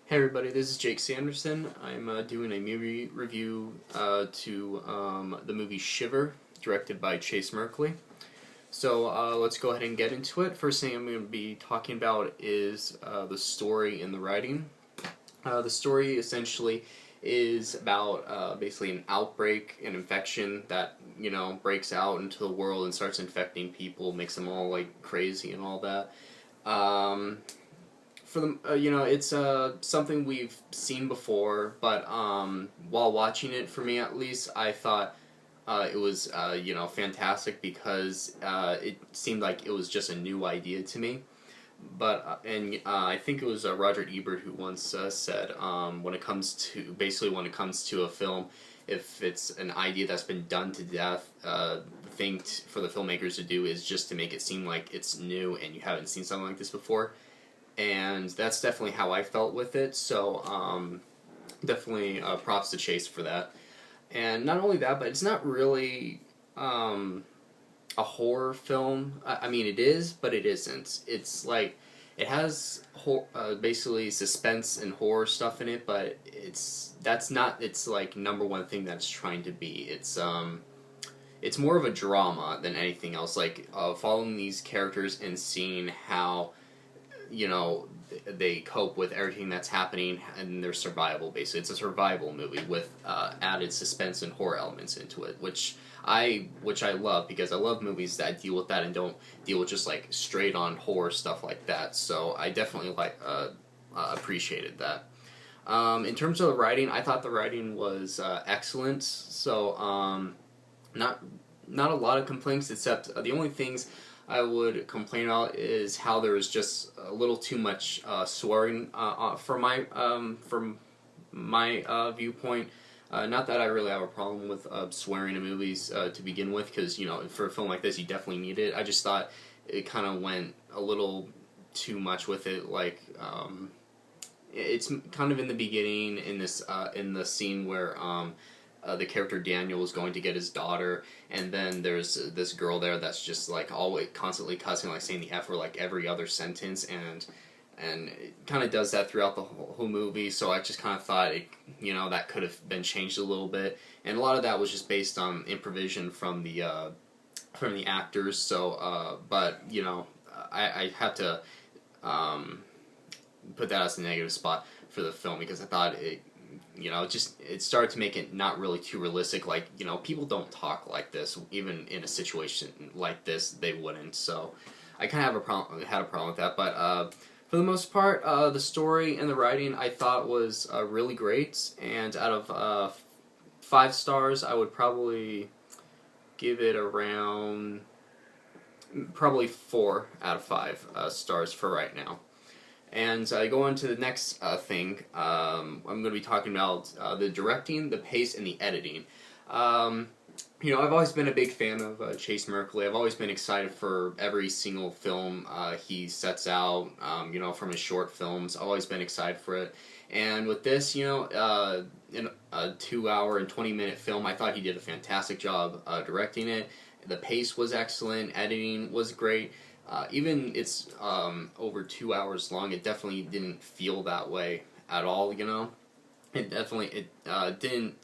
Hey everybody, this is Jake Sanderson. I'm doing a movie review to the movie SHiVER, directed by Chase Merkley. So let's go ahead and get into it. First thing I'm going to be talking about is the story and the writing. The story essentially is about basically an outbreak, an infection that breaks out into the world and starts infecting people, makes them all like crazy and all that. Um, for the it's something we've seen before, but while watching it, for me at least, I thought it was fantastic because it seemed like it was just a new idea to me. But I think it was Roger Ebert who once said when it comes to a film, if it's an idea that's been done to death, the thing for the filmmakers to do is just to make it seem like it's new and you haven't seen something like this before. And that's definitely how I felt with it. So definitely props to Chase for that. And not only that, but it's not really a horror film. I mean, it is, but it isn't. It's like it has basically suspense and horror stuff in it, but that's not its like number one thing that's trying to be. It's more of a drama than anything else. Like following these characters and seeing how they cope with everything that's happening and their survival. Basically, it's a survival movie with added suspense and horror elements into it, which I love, because I love movies that deal with that and don't deal with just like straight on horror stuff like that. So I definitely appreciated that. In terms of the writing, I thought the writing was excellent. So not a lot of complaints, except the only things I would complain about is how there was just a little too much swearing from my viewpoint. Not that I really have a problem with swearing in movies to begin with, because for a film like this you definitely need it. I just thought it kind of went a little too much with it. Like it's kind of in the beginning in the scene where the character Daniel is going to get his daughter, and then there's this girl there that's just like always constantly cussing, like saying the F word like every other sentence, and it kind of does that throughout the whole movie. So I just kind of thought that could have been changed a little bit, and a lot of that was just based on improvisation from the actors. So but I have to put that as a negative spot for the film, because I thought it started to make it not really too realistic. Like, people don't talk like this. Even in a situation like this, they wouldn't. So I kind of had a problem with that. But for the most part, the story and the writing I thought was really great. And out of 5 stars, I would probably give it around probably 4 out of 5 stars for right now. And go on to the next thing. I'm going to be talking about the directing, the pace, and the editing. I've always been a big fan of Chase Merkley. I've always been excited for every single film he sets out, from his short films. I've always been excited for it. And with this, in a 2-hour and 20-minute film, I thought he did a fantastic job directing it. The pace was excellent. Editing was great. Even it's over 2 hours long, it definitely didn't feel that way at all. It definitely didn't.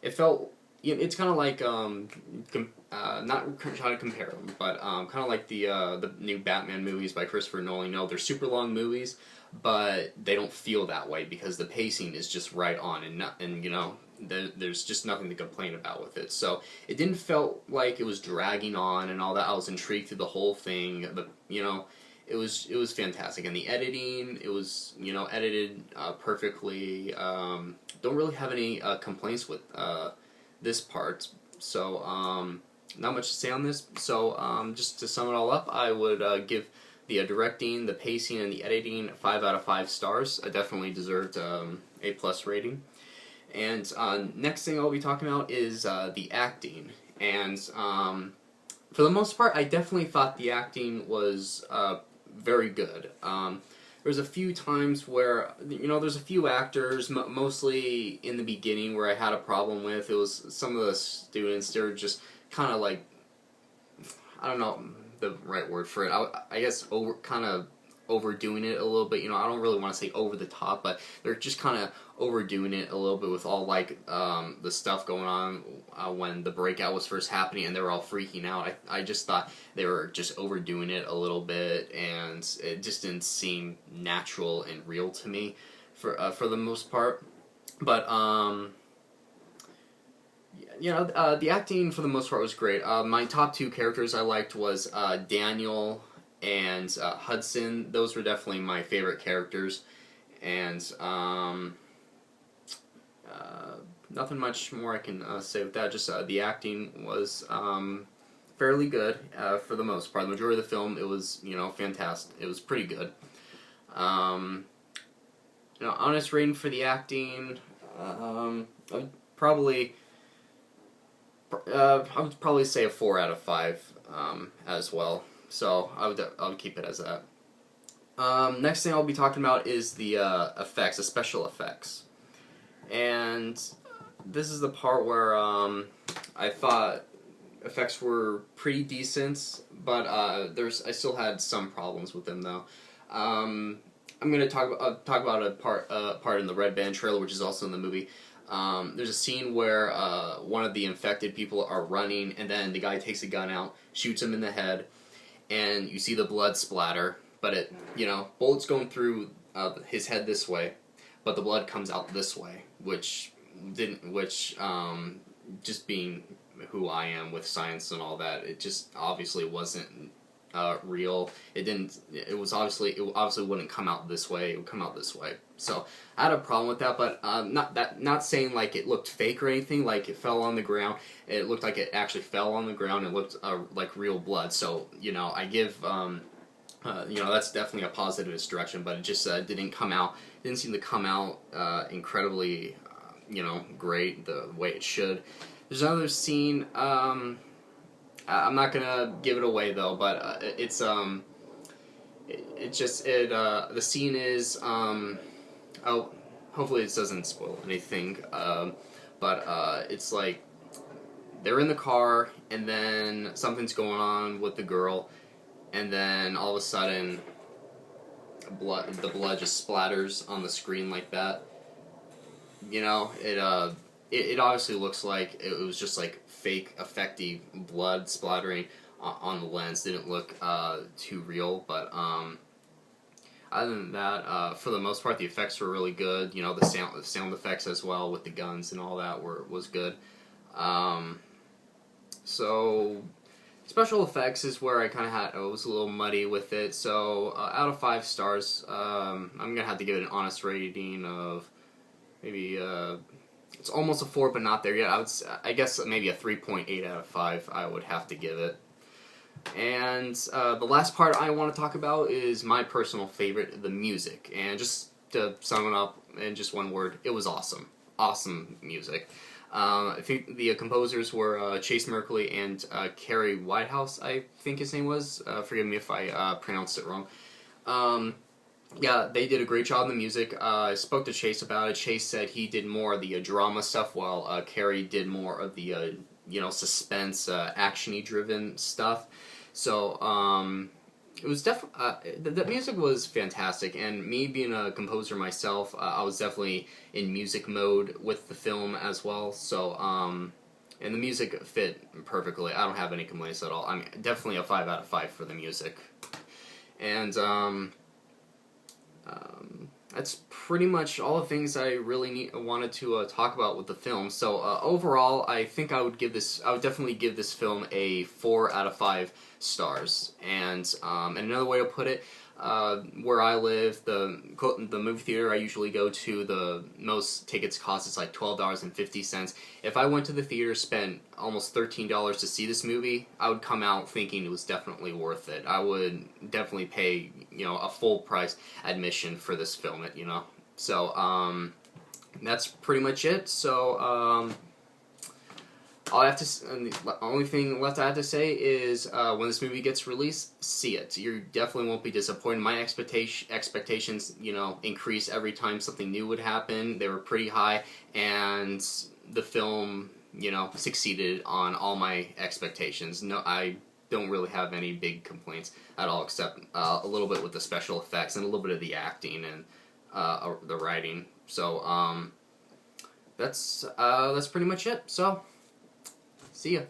It felt. It's kind of like not trying to compare them, but kind of like the new Batman movies by Christopher Nolan. They're super long movies, but they don't feel that way because the pacing is just right on, there's just nothing to complain about with it. So it didn't feel like it was dragging on and all that. I was intrigued through the whole thing, but it was fantastic. And the editing, it was edited perfectly. Don't really have any complaints with this part. So not much to say on this. So just to sum it all up, I would give the directing, the pacing, and the editing 5 out of 5 stars. I definitely deserved A+ rating. And next thing I'll be talking about is the acting. And for the most part, I definitely thought the acting was very good. There's a few times where, there's a few actors, mostly in the beginning, where I had a problem with. It was some of the students, they were just kind of like, I don't know the right word for it. I guess kind of overdoing it a little bit. I don't really want to say over the top, but they're just kind of overdoing it a little bit with all the stuff going on when the breakout was first happening, and they were all freaking out. I just thought they were just overdoing it a little bit, and it just didn't seem natural and real to me for the most part. But the acting for the most part was great. My top two characters I liked was Daniel and Hudson. Those were definitely my favorite characters, and nothing much more I can say with that. Just the acting was fairly good for the most part. The majority of the film, it was fantastic. It was pretty good. Honest rating for the acting, I would probably say a 4 out of 5 as well. So I would keep it as that. Next thing I'll be talking about is the effects, the special effects, and this is the part where I thought effects were pretty decent, but I still had some problems with them though. I'm going to talk about a part in the Red Band trailer, which is also in the movie. There's a scene where one of the infected people are running, and then the guy takes a gun out, shoots him in the head, and you see the blood splatter. But bullets going through his head this way, but the blood comes out this way, which just being who I am with science and all that, it just obviously wasn't real. It obviously wouldn't come out this way. It would come out this way. So I had a problem with that, but not saying like it looked fake or anything. Like it fell on the ground. It looked like it actually fell on the ground. It looked like real blood. So I give that's definitely a positive direction. But it just didn't come out. Didn't seem to come out incredibly great the way it should. There's another scene. I'm not gonna give it away though, but the scene is hopefully it doesn't spoil anything, but it's like they're in the car and then something's going on with the girl, and then all of a sudden the blood just splatters on the screen like that. It obviously looks like it was just like fake, effective blood splattering on the lens. Didn't look too real, but other than that, for the most part, the effects were really good. The sound effects as well with the guns and all that was good. So special effects is where I was a little muddy with it. So out of 5 stars, I'm gonna have to give it an honest rating of maybe. It's almost a 4, but not there yet. I guess maybe a 3.8 out of 5 I would have to give it. And the last part I want to talk about is my personal favorite, the music. And just to sum it up in just one word, it was awesome. Awesome music. I think the composers were Chase Merkley and Kerry Whitehouse, I think his name was. Forgive me if I pronounced it wrong. Yeah, they did a great job in the music. I spoke to Chase about it. Chase said he did more of the drama stuff, while Carrie did more of the suspense, action-y driven stuff. So it was the music was fantastic. And me being a composer myself, I was definitely in music mode with the film as well. So and the music fit perfectly. I don't have any complaints at all. I mean, definitely a 5 out of 5 for the music. And that's pretty much all the things I really wanted to talk about with the film. So overall, I think I would definitely give this film a 4 out of 5 stars. And another way to put it, where I live, the movie theater I usually go to, the most tickets cost is like $12.50. If I went to the theater, spent almost $13 to see this movie, I would come out thinking it was definitely worth it. I would definitely pay a full price admission for this film. So that's pretty much it. So the only thing left I have to say is when this movie gets released, see it. You definitely won't be disappointed. My expectations, increase every time something new would happen. They were pretty high, and the film, succeeded on all my expectations. No, I don't really have any big complaints at all, except a little bit with the special effects and a little bit of the acting and the writing. So that's pretty much it. So see ya.